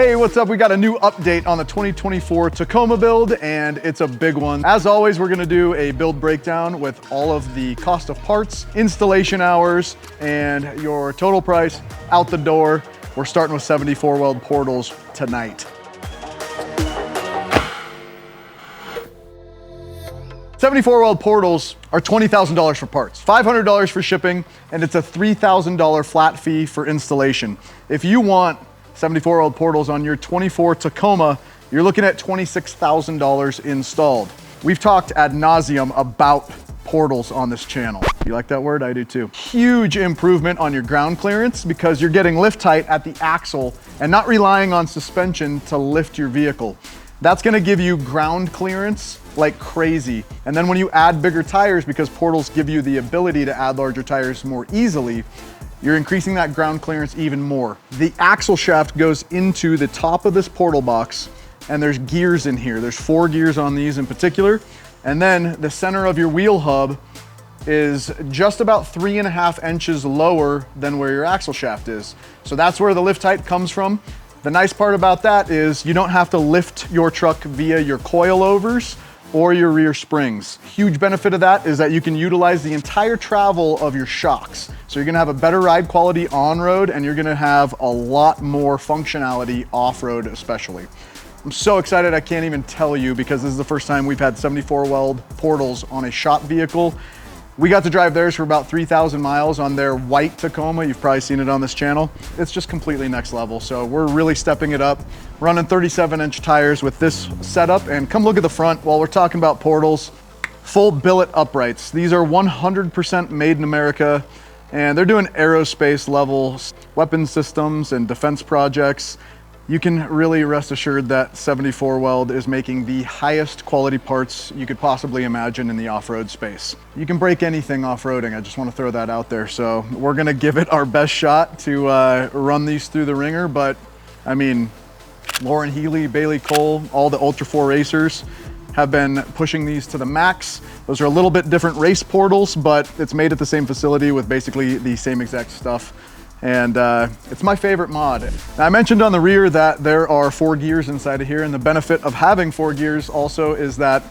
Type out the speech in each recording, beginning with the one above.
Hey, what's up? We got a new update on the 2024 Tacoma build, and it's a big one. As always, we're gonna do a build breakdown with all of the cost of parts, installation hours, and your total price out the door. We're starting with 74 weld portals tonight. $74 weld portals are $20,000 for parts, $500 for shipping, and it's a $3,000 flat fee for installation. If you want 74 weld portals on your 24 Tacoma, you're looking at $26,000 installed. We've talked ad nauseum about portals on this channel. You like that word? I do too. Huge improvement on your ground clearance because you're getting lift height at the axle and not relying on suspension to lift your vehicle. That's gonna give you ground clearance like crazy. And then when you add bigger tires, because portals give you the ability to add larger tires more easily, you're increasing that ground clearance even more. The axle shaft goes into the top of this portal box, and there's gears in here. There's 4 gears on these in particular. And then the center of your wheel hub is just about 3.5 inches lower than where your axle shaft is. So that's where the lift height comes from. The nice part about that is you don't have to lift your truck via your coilovers or your rear springs. Huge benefit of that is that you can utilize the entire travel of your shocks. So you're gonna have a better ride quality on-road, and you're gonna have a lot more functionality off-road especially. I'm so excited I can't even tell you, because this is the first time we've had 74 weld portals on a shop vehicle. We got to drive theirs for about 3,000 miles on their white Tacoma. You've probably seen it on this channel. It's just completely next level. So we're really stepping it up, running 37-inch tires with this setup. And come look at the front while we're talking about portals. Full billet uprights. These are 100% made in America, and they're doing aerospace level weapons systems and defense projects. You can really rest assured that 74 Weld is making the highest quality parts you could possibly imagine in the off-road space. You can break anything off-roading, I just want to throw that out there. So we're gonna give it our best shot to run these through the ringer, but I mean, Lauren Healy, Bailey Cole, all the Ultra 4 racers have been pushing these to the max. Those are a little bit different race portals, but it's made at the same facility with basically the same exact stuff. And it's my favorite mod. Now, I mentioned on the rear that there are 4 gears inside of here, and the benefit of having 4 gears also is that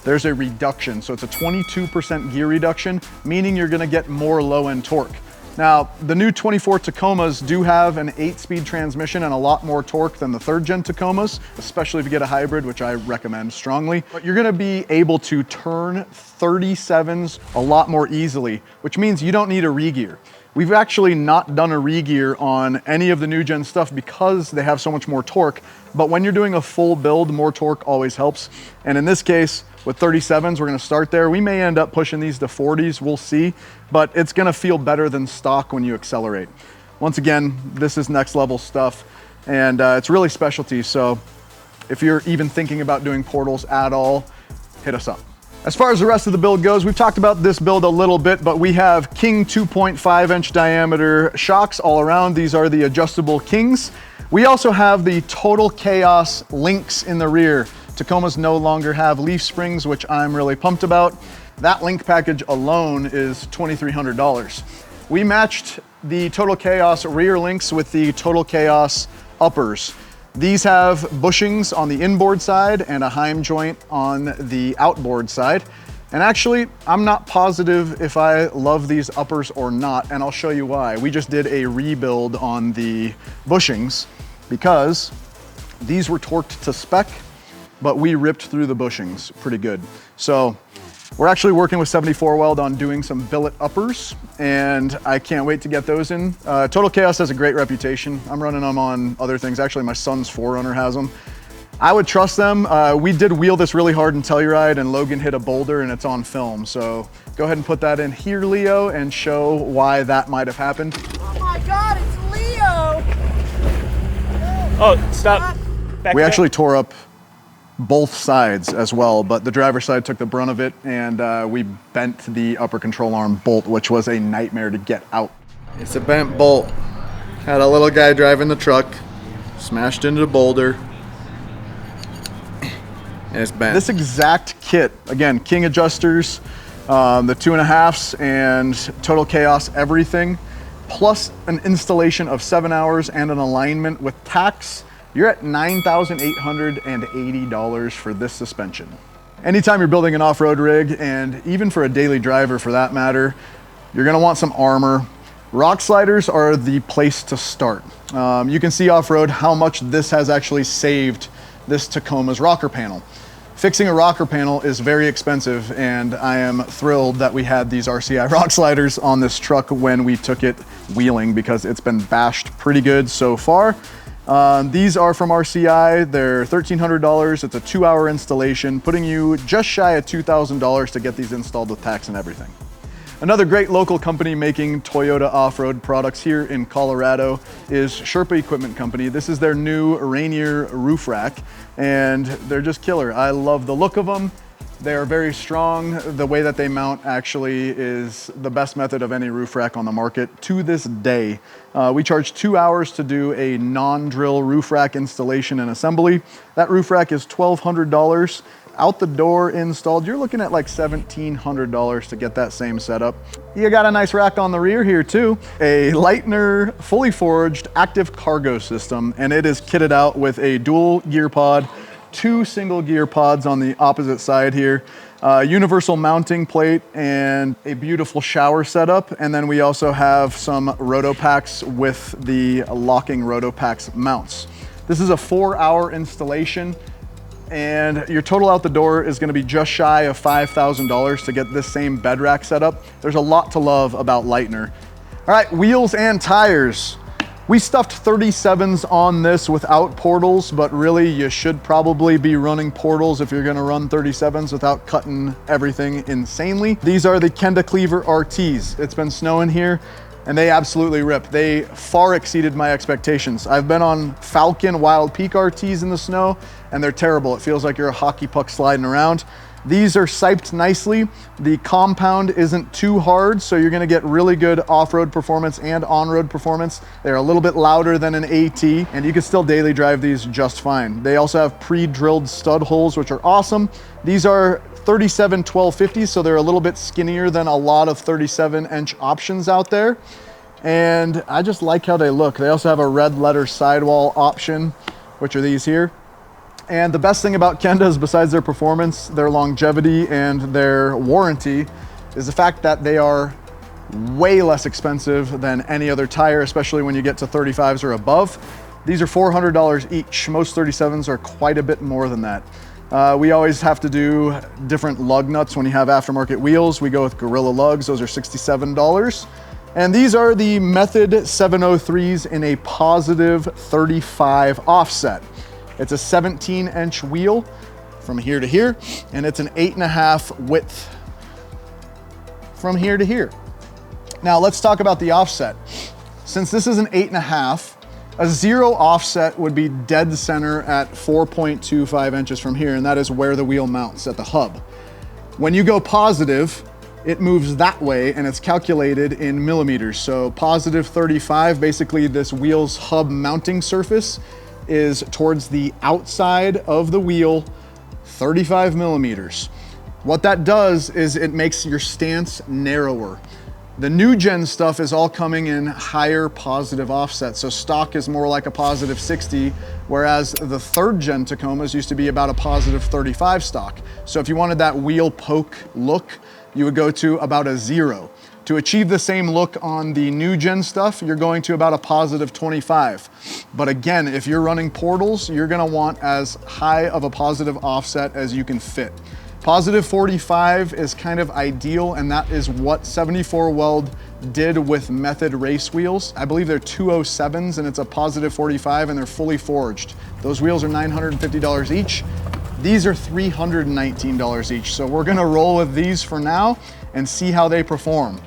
there's a reduction. So it's a 22% gear reduction, meaning you're gonna get more low-end torque. Now, the new 24 Tacomas do have an 8-speed transmission and a lot more torque than the 3rd gen Tacomas, especially if you get a hybrid, which I recommend strongly. But you're gonna be able to turn 37s a lot more easily, which means you don't need a re-gear. We've actually not done a re-gear on any of the new gen stuff because they have so much more torque. But when you're doing a full build, more torque always helps. And in this case, with 37s, we're gonna start there. We may end up pushing these to 40s, we'll see, but it's gonna feel better than stock when you accelerate. Once again, this is next level stuff, and it's really specialty. So if you're even thinking about doing portals at all, hit us up. As far as the rest of the build goes, we've talked about this build a little bit, but we have King 2.5-inch diameter shocks all around. These are the adjustable Kings. We also have the Total Chaos links in the rear. Tacomas no longer have leaf springs, which I'm really pumped about. That link package alone is $2,300. We matched the Total Chaos rear links with the Total Chaos uppers. These have bushings on the inboard side and a Heim joint on the outboard side. And actually, I'm not positive if I love these uppers or not, and I'll show you why. We just did a rebuild on the bushings because these were torqued to spec, but we ripped through the bushings pretty good. So we're actually working with 74 Weld on doing some billet uppers, and I can't wait to get those in. Total Chaos has a great reputation. I'm running them on other things. Actually, my son's 4Runner has them. I would trust them. We did wheel this really hard in Telluride, and Logan hit a boulder, and it's on film. So go ahead and put that in here, Leo, and show why that might have happened. Oh my God, it's Leo! Oh, stop. We actually tore up both sides as well, but the driver's side took the brunt of it, and we bent the upper control arm bolt, which was a nightmare to get out. It's a bent bolt. Had a little guy driving the truck, smashed into the boulder, and it's bent. This exact kit, again, King adjusters, the 2.5s, and Total Chaos everything, plus an installation of 7 hours and an alignment with tacks you're at $9,880 for this suspension. Anytime you're building an off-road rig, and even for a daily driver for that matter, you're gonna want some armor. Rock sliders are the place to start. You can see off-road how much this has actually saved this Tacoma's rocker panel. Fixing a rocker panel is very expensive, and I am thrilled that we had these RCI Rock Sliders on this truck when we took it wheeling, because it's been bashed pretty good so far. These are from RCI. They're $1,300. It's a 2-hour installation, putting you just shy of $2,000 to get these installed with tax and everything. Another great local company making Toyota off-road products here in Colorado is Sherpa Equipment Company. This is their new Rainier roof rack, and they're just killer. I love the look of them. They are very strong. The way that they mount actually is the best method of any roof rack on the market to this day. We charge 2 hours to do a non-drill roof rack installation and assembly. That roof rack is $1,200. Out the door installed, you're looking at like $1,700 to get that same setup. You got a nice rack on the rear here too. A Leitner fully forged active cargo system, and it is kitted out with a dual gear pod, 2 single gear pods on the opposite side here, universal mounting plate, and a beautiful shower setup. And then we also have some Rotopacks with the locking Rotopacks mounts. This is a 4-hour installation, and your total out the door is gonna be just shy of $5,000 to get this same bed rack setup. There's a lot to love about Leitner. All right, wheels and tires. We stuffed 37s on this without portals, but really you should probably be running portals if you're gonna run 37s without cutting everything insanely. These are the Kenda Cleaver RTs. It's been snowing here, and they absolutely rip. They far exceeded my expectations. I've been on Falcon Wild Peak RTs in the snow, and they're terrible. It feels like you're a hockey puck sliding around. These are siped nicely. The compound isn't too hard, so you're gonna get really good off-road performance and on-road performance. They're a little bit louder than an AT, and you can still daily drive these just fine. They also have pre-drilled stud holes, which are awesome. These are 37 1250s, so they're a little bit skinnier than a lot of 37-inch options out there. And I just like how they look. They also have a red letter sidewall option, which are these here. And the best thing about Kendas, besides their performance, their longevity, and their warranty, is the fact that they are way less expensive than any other tire, especially when you get to 35s or above. These are $400 each. Most 37s are quite a bit more than that. We always have to do different lug nuts when you have aftermarket wheels. We go with Gorilla lugs. Those are $67. And these are the Method 703s in a positive 35 offset. It's a 17-inch wheel from here to here, and it's an 8.5 width from here to here. Now let's talk about the offset. Since this is an 8.5, a 0 offset would be dead center at 4.25 inches from here, and that is where the wheel mounts, at the hub. When you go positive, it moves that way, and it's calculated in millimeters. So positive 35, basically this wheel's hub mounting surface is towards the outside of the wheel, 35 millimeters. What that does is it makes your stance narrower. The new gen stuff is all coming in higher positive offsets. So stock is more like a positive 60, whereas the 3rd gen Tacomas used to be about a positive 35 stock. So if you wanted that wheel poke look, you would go to about a 0. To achieve the same look on the new gen stuff, you're going to about a positive 25. But again, if you're running portals, you're gonna want as high of a positive offset as you can fit. Positive 45 is kind of ideal, and that is what 74 Weld did with Method race wheels. I believe they're 207s, and it's a positive 45, and they're fully forged. Those wheels are $950 each. These are $319 each. So we're gonna roll with these for now and see how they perform.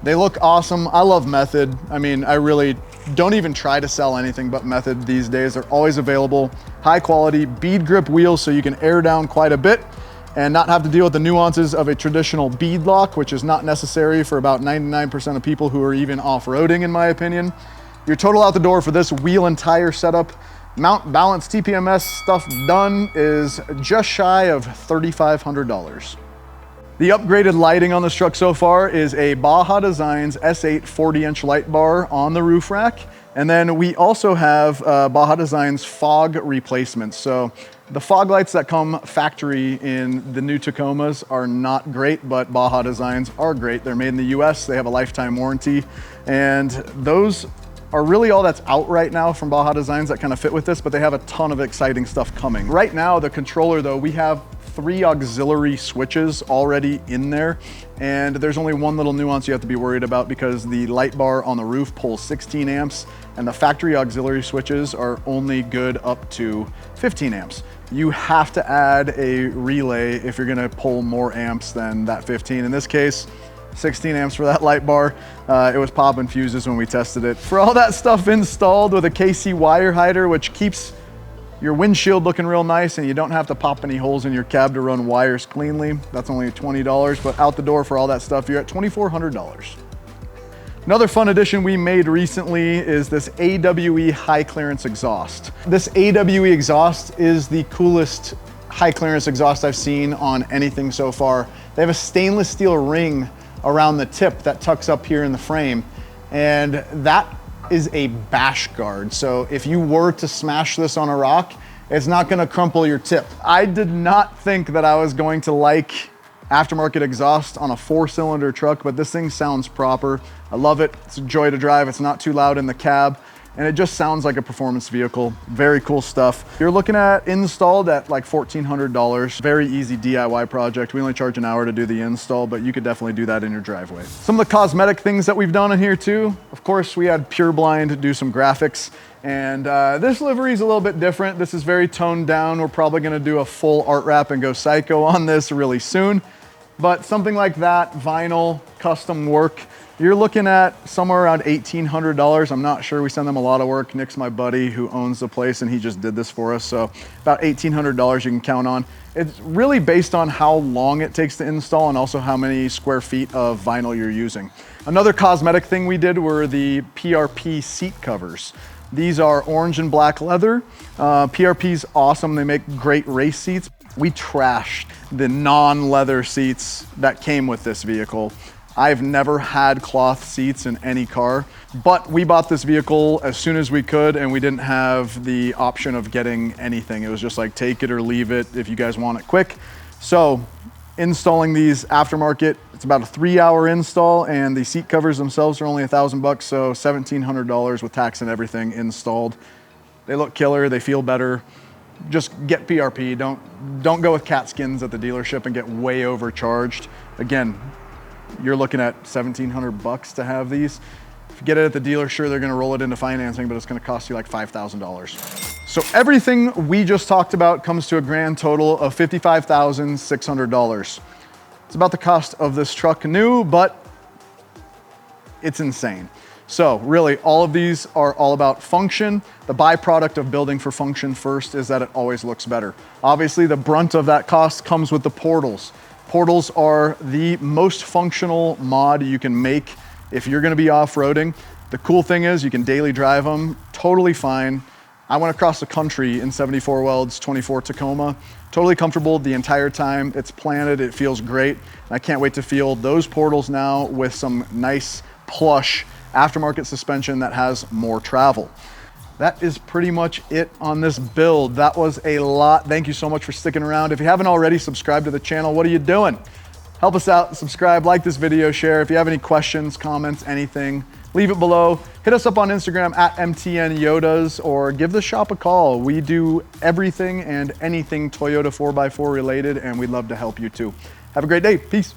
They look awesome. I love Method. I mean, I really don't even try to sell anything but Method these days. They're always available. High quality bead grip wheels, so you can air down quite a bit and not have to deal with the nuances of a traditional bead lock, which is not necessary for about 99% of people who are even off-roading, in my opinion. Your total out the door for this wheel and tire setup, mount, balance, TPMS stuff done, is just shy of $3,500. The upgraded lighting on this truck so far is a Baja Designs S8 40-inch light bar on the roof rack. And then we also have Baja Design's fog replacements. So the fog lights that come factory in the new Tacomas are not great, but Baja Designs are great. They're made in the US, they have a lifetime warranty, and those are really all that's out right now from Baja Designs that kind of fit with this, but they have a ton of exciting stuff coming. Right now, the controller though, we have 3 auxiliary switches already in there, and there's only one little nuance you have to be worried about because the light bar on the roof pulls 16 amps and the factory auxiliary switches are only good up to 15 amps. You have to add a relay if you're gonna pull more amps than that 15. In this case, 16 amps for that light bar. It was popping fuses when we tested it. For all that stuff installed with a KC wire hider, which keeps your windshield looking real nice and you don't have to pop any holes in your cab to run wires cleanly, that's only $20, but out the door for all that stuff, you're at $2,400. Another fun addition we made recently is this AWE high clearance exhaust. This AWE exhaust is the coolest high clearance exhaust I've seen on anything so far. They have a stainless steel ring around the tip that tucks up here in the frame, and that is a bash guard. So if you were to smash this on a rock, it's not gonna crumple your tip. I did not think that I was going to like aftermarket exhaust on a 4-cylinder truck, but this thing sounds proper. I love it. It's a joy to drive. It's not too loud in the cab, and it just sounds like a performance vehicle. Very cool stuff. You're looking at installed at like $1,400. Very easy DIY project. We only charge an hour to do the install, but you could definitely do that in your driveway. Some of the cosmetic things that we've done in here too. Of course, we had Pureblind do some graphics, and this livery is a little bit different. This is very toned down. We're probably gonna do a full art wrap and go psycho on this really soon. But something like that, vinyl, custom work, you're looking at somewhere around $1,800. I'm not sure, we send them a lot of work. Nick's my buddy who owns the place and he just did this for us. So about $1,800 you can count on. It's really based on how long it takes to install and also how many square feet of vinyl you're using. Another cosmetic thing we did were the PRP seat covers. These are orange and black leather. PRP's awesome, they make great race seats. We trashed the non-leather seats that came with this vehicle. I've never had cloth seats in any car, but we bought this vehicle as soon as we could and we didn't have the option of getting anything. It was just like, take it or leave it if you guys want it quick. So installing these aftermarket, it's about a 3-hour install, and the seat covers themselves are only $1,000, so $1,700 with tax and everything installed. They look killer, they feel better. Just get PRP, don't go with cat skins at the dealership and get way overcharged. Again, you're looking at $1,700 to have these. If you get it at the dealer, sure, they're gonna roll it into financing, but it's gonna cost you like $5,000. So everything we just talked about comes to a grand total of $55,600. It's about the cost of this truck new, but it's insane. So really, all of these are all about function. The byproduct of building for function first is that it always looks better. Obviously, the brunt of that cost comes with the portals. Portals are the most functional mod you can make if you're gonna be off-roading. The cool thing is you can daily drive them totally fine. I went across the country in 74 Weld's 24 Tacoma, totally comfortable the entire time. It's planted, it feels great. I can't wait to feel those portals now with some nice plush aftermarket suspension that has more travel. That is pretty much it on this build. That was a lot. Thank you so much for sticking around. If you haven't already subscribed to the channel, what are you doing? Help us out, subscribe, like this video, share. If you have any questions, comments, anything, leave it below. Hit us up on Instagram at MTN Yotas, or give the shop a call. We do everything and anything Toyota 4x4 related, and we'd love to help you too. Have a great day. Peace.